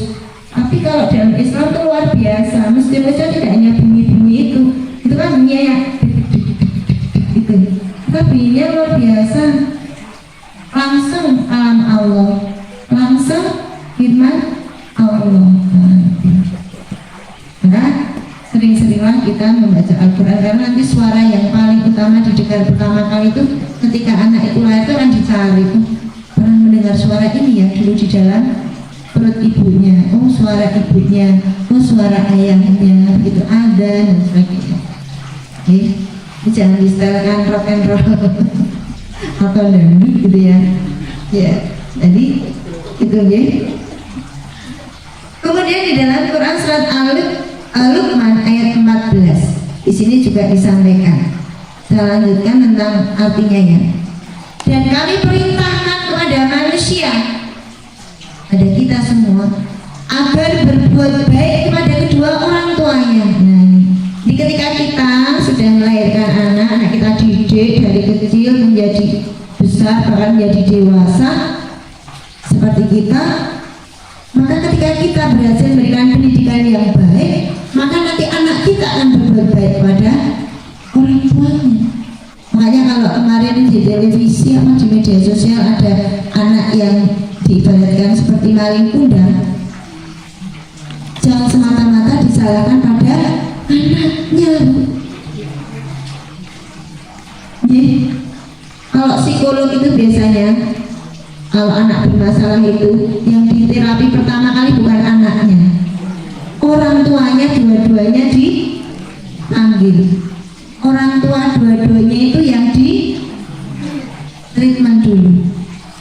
E: Tapi kalau dalam Islam itu luar biasa, menstimulusnya tidak hanya bunyi-bunyi itu kan bunyinya ya gitu, tapi bunyinya luar biasa, langsung alam Allah, langsung firman Allah. Nah, sering-seringlah kita membaca Al-Quran, karena nanti suara yang paling utama didengar pertama kali itu ketika anak itu lahir itu akan dicari. Pernah mendengar suara ini ya dulu di dalam perut ibunya, oh suara ibunya, oh suara ayahnya, begitu ada dan sebagainya. Jangan disetelkan rock and roll atau dangdut gitu ya. Ya, jadi itu ya. Kemudian di dalam Quran surat Al-Luqman ayat 14 di sini juga disampaikan. Saya lanjutkan tentang artinya ya. Dan kami perintahkan kepada manusia, ada kita semua, agar berbuat baik kepada kedua orang tuanya. Nah, ini ketika kita sudah melahirkan anak kita didik dari kecil menjadi besar bahkan menjadi dewasa seperti kita, maka ketika kita berhasil memberikan pendidikan yang baik, maka nanti anak kita akan berbuat baik pada orang tuanya. Makanya kalau kemarin di televisi apa di media sosial ada anak yang diibaratkan seperti maling kundang, jangan semata-mata disalahkan pada anaknya. Jadi kalau psikolog itu biasanya kalau anak bermasalah itu yang diterapi pertama kali bukan anaknya, orang tuanya dua-duanya diambil. Orang tua dua-duanya itu yang di treatment dulu,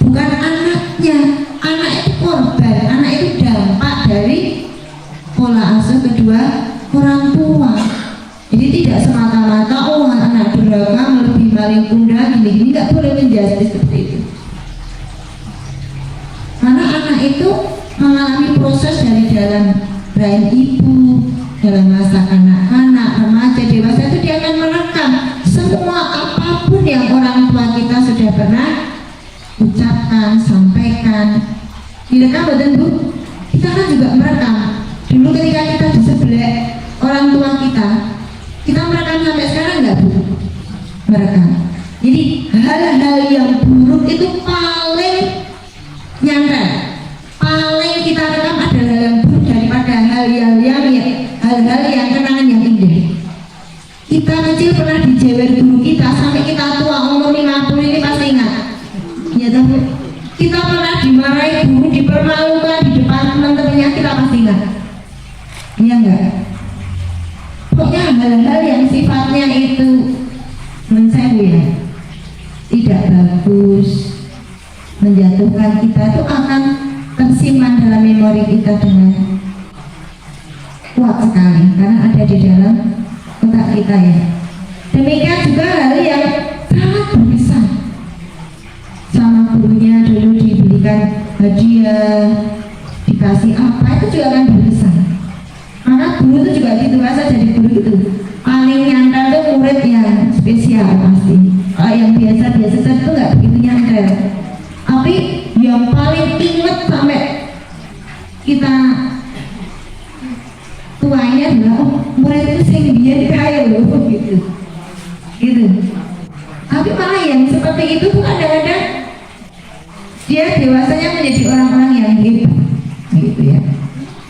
E: bukan anaknya. Anak itu korban, anak itu dampak dari pola asuh kedua orang tua. Jadi tidak semata-mata oh anak durhaka melebihi maling kundang gini-gini, nggak boleh menjadi seperti itu. Karena anak itu mengalami proses dari dalam rahim ibu, dalam masa kanak-kanak, remaja, dewasa itu dia akan merekam semua apapun yang orang tua kita sudah pernah ucapkan, sampaikan. Direkam betul Bu? Kita kan juga merekam. Dulu ketika kita di sebelah orang tua kita merekam sampai sekarang nggak Bu? Merekam. Jadi hal-hal yang buruk itu paling nyantel, paling kita rekam adalah hal yang buruk daripada hal-hal yang kenangan yang indah. Kita kecil pernah dijewer guru kita sampai kita tua umur 50 ini pasti ingat. Ya tahu. Kita pernah dimarahi guru, dipermalukan di depan teman-temannya, kita pasti ingat. Iya enggak? Pokoknya hal-hal yang sifatnya itu menurut saya ya tidak bagus, menjatuhkan kita itu akan tersimpan dalam memori kita dengan kuat sekali karena ada di dalam otak kita ya. Demikian juga hal yang sangat berkesan sama gurunya dulu diberikan hadiah, dikasih apa itu juga akan berkesan. Maka guru itu juga gitu, masa jadi guru itu paling nyantol itu murid yang spesial pasti. Kalau yang biasa-biasa itu nggak begitu nyantol. Tapi yang paling inget sampai kita tuanya adalah oh murid itu sing dia kaya loh gitu. Tapi malah yang seperti itu tuh kadang-kadang dia dewasanya menjadi orang-orang yang hebat gitu ya.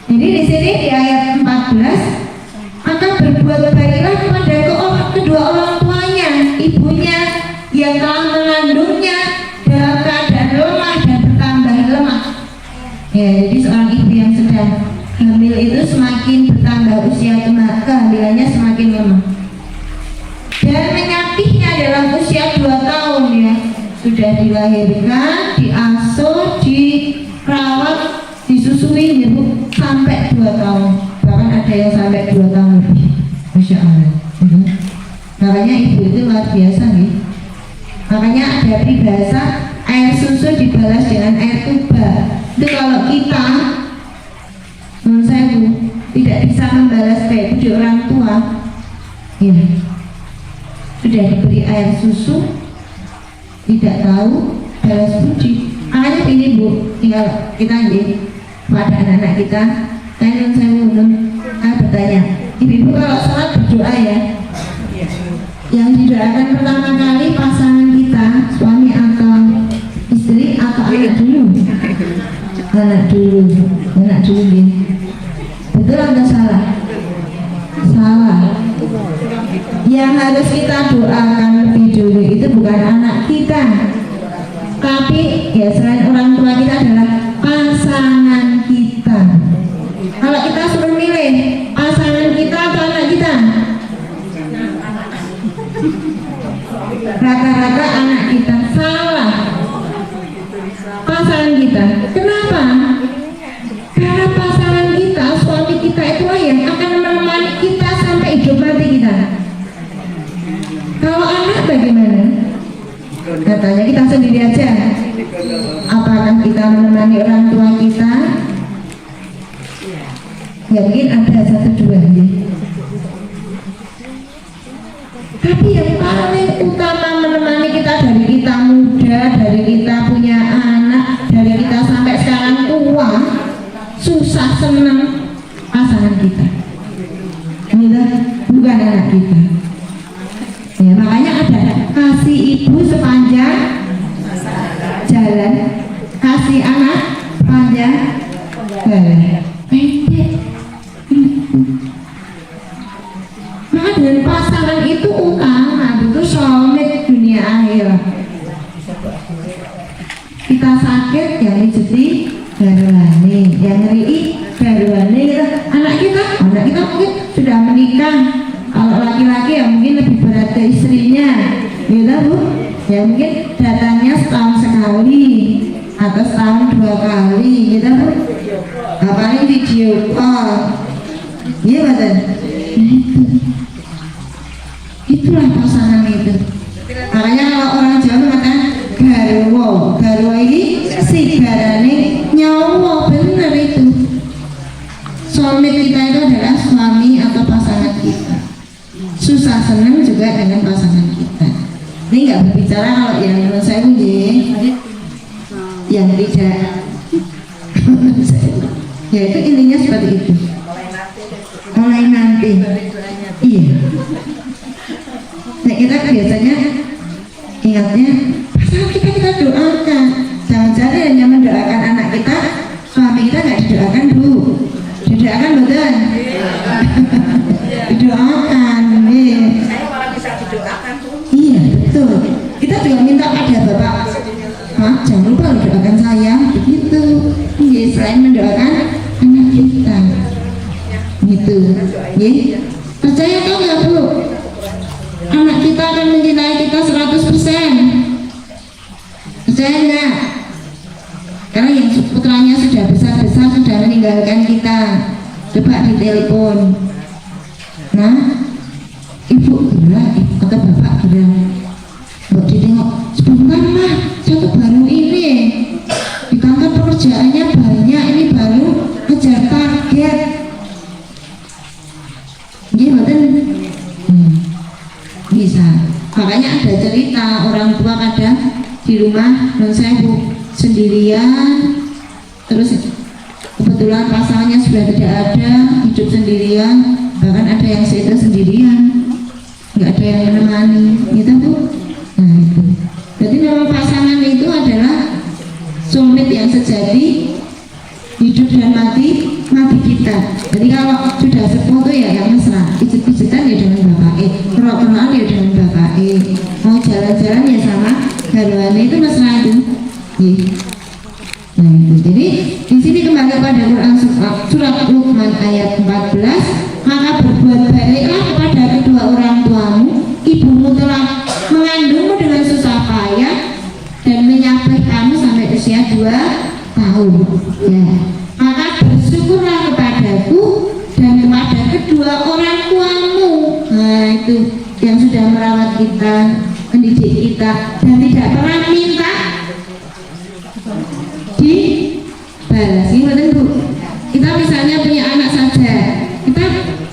E: Jadi di sini di ayat 14, maka berbuat baiklah kepada kedua orang tuanya, ibunya yang telah mengandungnya dalam keadaan lemah dan bertambah lemah. Ya, jadi seorang ibu yang sedang hamil itu semakin bertambah usia kehamilannya semakin lemah. Dan menyapihnya dalam usia 2 tahun ya, sudah dilahirkan, diasuh, dirawat, disusui ya Bu, sampai 2 tahun. Bahkan ada yang sampai 2 tahun lebih. Masya Allah. Makanya ibu itu luar biasa nih. Makanya ada peribahasa air susu dibalas dengan air tuba. Itu kalau kita menurut saya Bu tidak bisa membalas baik budi orang tua ya, sudah diberi air susu tidak tahu balas budi. Makanya ini Bu, tinggal kita pada anak-anak kita saya bertanya, ibu kalau sholat berdoa ya, yang didoakan pertama kali pasangan kita, suami atau istri atau anak dulu? Anak dulu ya. Betul atau salah? Salah. Yang harus kita doakan lebih dulu itu bukan anak kita, tapi ya selain orang tua kita adalah pasangan kita. Kalau kita suruh milih pasangan kita atau anak kita, rata-rata anak kita. Salah bertanya, kita sendiri aja. Apakah kita menemani orang tua kita? Ya mungkin ada satu dua ya. Tapi yang paling utama menemani kita dari kita muda, dari kita punya anak, dari kita sampai sekarang tua, susah senang pasangan kita. Bukan anak kita. Ya, makanya ada kasih ibu sepanjang jalan, kasih anak sepanjang jalan. Maka dengan pasangan itu utama, itu soulmate dunia akhirat. Kita sakit yang jadi garwane, yang ngeri garwane anak kita mungkin sudah menikah. Kalau laki-laki ya mungkin lebih berat ke istrinya, gitu Bu. Ya mungkin datangnya setahun sekali atau setahun 2 kali, gitu Bu. Paling video call, iya betul. Itulah pasangan itu. Makanya kalau orang Jawa mengatakan garwo ini sigarane nyawa, benar itu. Soulmate kita itu adalah suami atau pasangan kita. Susah senang juga dengan pasangan kita. Ini nggak berbicara kalau yang menurut saya yang tidak. Ya itu intinya seperti itu. Mulai nanti. Iya. Nah kita biasanya ingatnya pasangan kita doakan. Jangan-jangan hanya mendoakan anak kita, suami kita nggak didoakan Bu. Didoakan betul. Didoakan.
A: Saya malah bisa didoakan tuh.
E: Iya betul. Kita juga minta pada Bapak. Jangan lupa doakan saya. Begitu. Iya, selain mendoakan anak kita. Gitu. Iya. Percaya atau enggak Bu? Anak kita akan mencintai kita 100%. Percaya enggak? Karena yang putranya sudah besar-besar, sudah meninggalkan kita. Coba ditelepon. Nah, ibu bilang atau bapak bilang, buat ditengok sebentar mah, satu baru ini di kantor pekerjaannya banyak, ini baru kejar target. Gimana? Bisa. Makanya ada cerita orang tua kadang di rumah non sewu sendirian, terus kebetulan pasangannya sudah tidak ada, hidup sendirian, bahkan ada yang setia sendirian, nggak ada yang menemani, gitu Bu. Nah itu. Jadi memang pasangan itu adalah soulmate yang sejati, hidup dan mati kita. Jadi kalau sudah sepuh tuh ya yang mesra, pijet-pijetan ya dengan bapak, kerok-kerokan ya dengan bapak, mau jalan-jalan ya sama garwane, itu mesra itu. Nah itu. Jadi di sini kembali pada Quran surat Luqman ayat 14, maka berbuat baiklah kepada kedua orang tuamu, ibumu telah mengandungmu dengan susah payah dan menyapih kamu sampai usia 2 tahun. Ya. Maka bersyukurlah kepadaku dan kepada kedua orang tuamu. Nah itu yang sudah merawat kita, mendidik kita, dan tidak pernah minta dibalas. Ini betul Bu. Kita misalnya punya anak saja, kita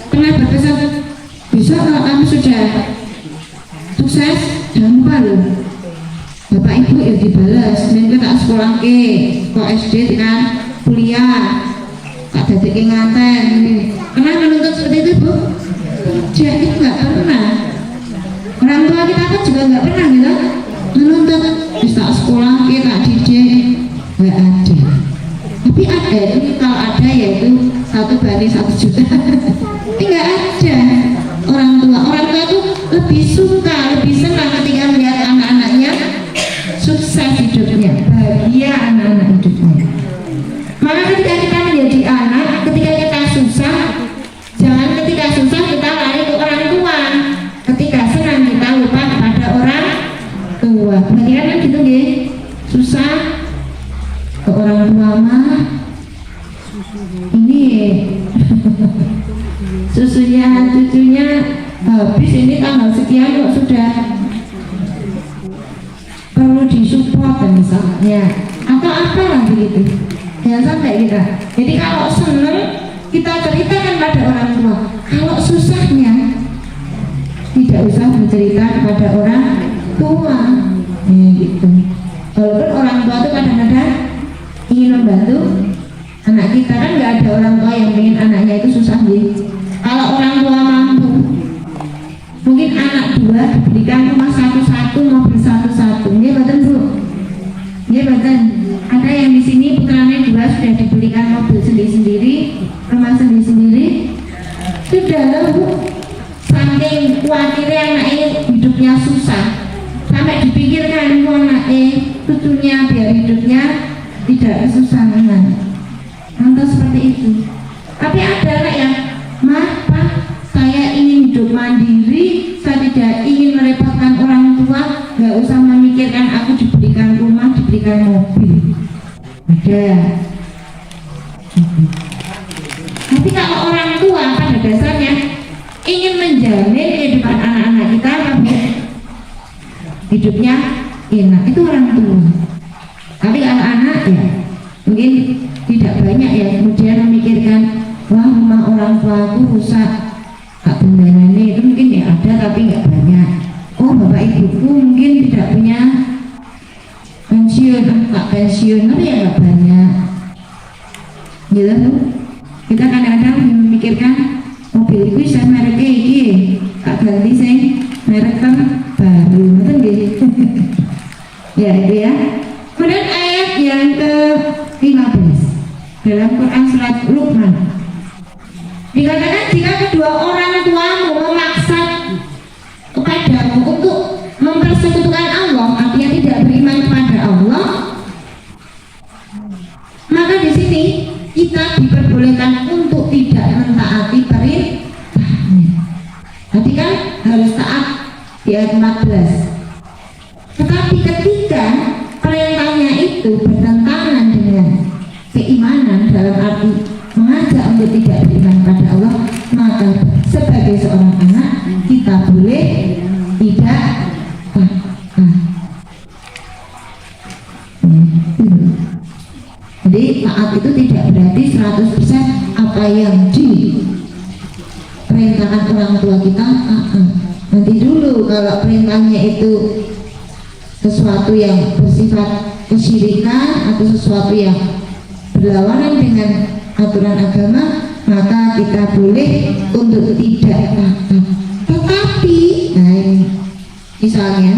E: pernah berpesan, besok kalau kamu sudah sukses, jangan lupa loh, bapak ibu ya dibalas. Mungkin tak sekolah ke SD kan, kuliah, tak ada nganten. Pernah menuntut seperti itu Bu? Jadi nggak pernah. Orang tua kita kan juga nggak pernah gitu menuntut bisa sekolah kita didik, nggak ada. Tapi ada, ini kalau ada yaitu 1/1 juta. Tapi nggak ada. Orang tua itu lebih suka, lebih senang ketika melihat anak-anaknya sukses hidupnya, bahagia anak-anak hidupnya. Maka ketika kita menjadi anak, ketika kita susah, jangan ketika susah kita lari ke orang tua, ketika senang kita lupa kepada orang tua. Berarti kan gitu ya, susah ke orang tua mah ini susunya cucunya habis, ini tanggal sekian kok sudah perlu disupport misalnya, atau apalah begitu. Jangan sampai kita. Jadi kalau seneng kita ceritakan pada orang tua, kalau susahnya tidak usah bercerita kepada orang tua. Gitu. Walaupun orang tua itu kadang-kadang ingin membantu anak kita, kan nggak ada orang tua yang ingin anaknya itu susah gitu. Kalau orang tua mampu, mungkin anak dua diberikan rumah satu-satu, mobil satu-satu. Ini betul Bu. Ini betul. Ada yang di sini putranya dua sudah diberikan mobil sendiri-sendiri, rumah sendiri-sendiri. Sudah loh Bu. Saking khawatirnya anaknya hidupnya susah, sampai dipikirkan anaknya cucunya biar hidupnya tidak kesusahan. Lantas seperti itu. Tapi ada anak yang Pak, saya ingin hidup mandiri, saya tidak ingin merepotkan orang tua, nggak usah memikirkan aku diberikan rumah, diberikan mobil. Ada. Tapi kalau orang tua pada dasarnya ingin menjamin kehidupan anak-anak kita, hidupnya enak, itu orang tua. Tapi kalau anak ya mungkin tidak banyak ya kemudian memikirkan, wah rumah orang tuaku rusak, tak bendarane, itu mungkin ya ada tapi nggak banyak. Oh bapak ibuku mungkin tidak punya pensiun, tak pensiun, tapi ya nggak banyak. Gitu kita kadang-kadang memikirkan mobilku saya mereknya ini, tak ganti saya merek baru, betul gitu. Ya itu ya. Kemudian ayat yang ke-15 dalam Quran surat Luqman dikatakan, jika kedua orang tuamu memaksa kepadamu untuk mempersekutukan Allah, artinya tidak beriman kepada Allah, maka di sini kita diperbolehkan untuk tidak mentaati perintahnya. Tadi kan harus taat di ayat 14. Tetapi ketika perintahnya itu bertentangan dengan keimanan dalam arti mengajak untuk tidak beriman pada Allah, maka sebagai seorang anak kita boleh tidak jadi taat itu tidak berarti 100% apa yang diperintahkan orang tua kita. Nanti dulu kalau perintahnya itu sesuatu yang bersifat kesyirikan atau sesuatu yang berlawanan dengan aturan agama, maka kita boleh untuk tidak taat. Tetapi misalnya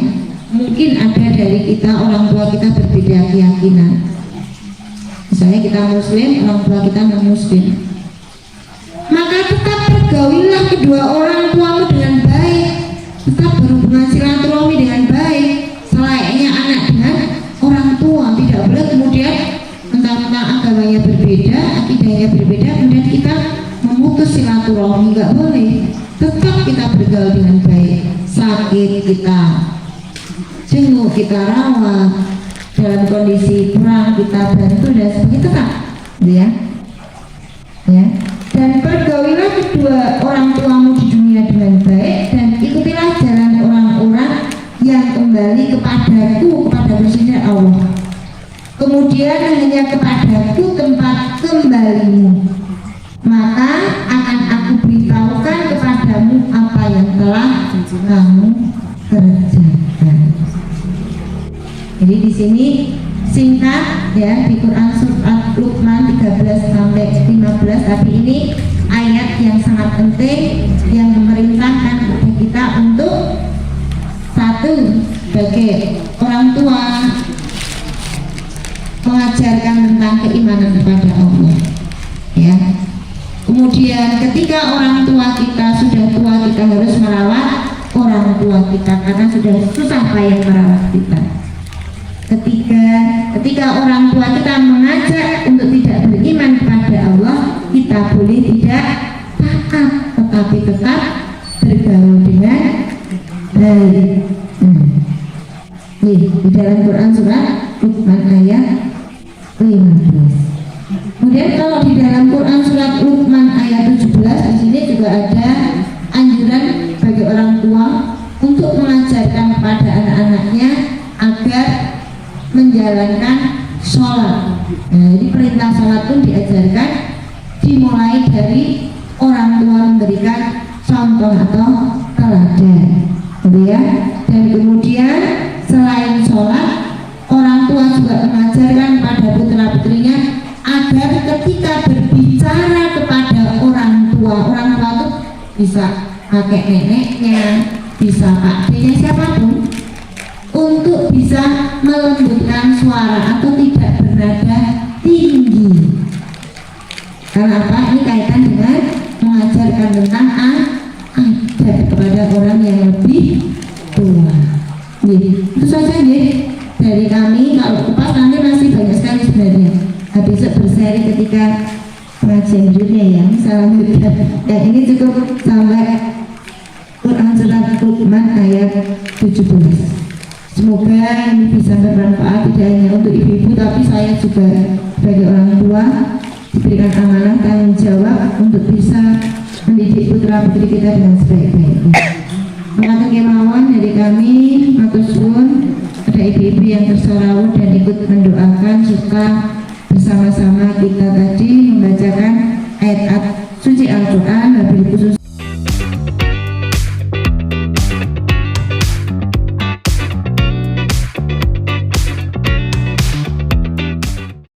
E: mungkin ada dari kita, orang tua kita berbeda keyakinan, misalnya kita muslim, orang tua kita non muslim, maka tetap pergaulilah kedua orang tuamu dengan baik, tetap berhubungan silaturahmi dengan baik selayaknya anak dengan orang tua. Tidak boleh kemudian mentang-mentang agamanya berbeda, akidahnya berbeda, kemudian kita memutus silaturahmi. Nggak boleh. Tetap kita bergaul dengan baik. Sakit kita jenguk, kita rawat, dalam kondisi kurang kita bantu dan sebagainya, tetap ya. Dan pergaulilah kedua orang tuamu di dunia dengan baik, dan ikutilah jalan orang-orang yang kembali kepadaku, kepada bersihnya Allah. Kemudian hanya kepadaku tempat kembalimu, maka akan aku beritahukan kepadamu apa yang telah kamu kerjakan. Jadi di sini singkat ya, di Quran surat Luqman 13 sampai 15, tapi ini ayat yang sangat penting yang memerintahkan kepada kita untuk satu, sebagai orang tua mengajarkan tentang keimanan kepada Allah ya. Kemudian ketika orang tua kita sudah tua, kita harus merawat orang tua kita karena sudah susah payah merawat kita. Ketika orang tua kita mengajak untuk tidak beriman kepada Allah, kita boleh tidak taat, tetapi tetap bergaul dengan baik. Di dalam Quran surat Luqman ayat 15. Kemudian kalau di dalam Quran surat Luqman ayat 17, di sini juga ada anjuran bagi orang tua untuk mengajarkan kepada anak-anaknya agar menjalankan sholat. Nah, jadi perintah sholat pun diajarkan dimulai dari orang tua memberikan contoh atau teladan, gitu ya. Dan kemudian selain sholat, orang tua juga mengajarkan pada putra putrinya agar ketika berbicara kepada orang tua itu bisa pakai neneknya, bisa pakainya siapapun, untuk bisa melembutkan suara atau tidak bernada tinggi. Karena apa? Ini kaitan dengan mengajarkan tentang adab kepada orang yang lebih tua. Jadi itu saja ya dari kami. Kalau kupas nanti masih banyak sekali sebenarnya. Besok berseri ketika pengajian dunia ya, selanjutnya. Dan ini cukup sampai Quran surat Luqman ayat 17. Semoga ini bisa bermanfaat tidak hanya untuk ibu-ibu, tapi saya juga sebagai orang tua diberikan amanah tanggung jawab untuk bisa mendidik putra putri kita dengan sebaik-baiknya. Mengatur kemauan dari kami, matur suwun ada ibu-ibu yang tersalawat dan ikut mendoakan serta bersama-sama kita tadi membacakan ayat suci Al-Quran, wabil khusus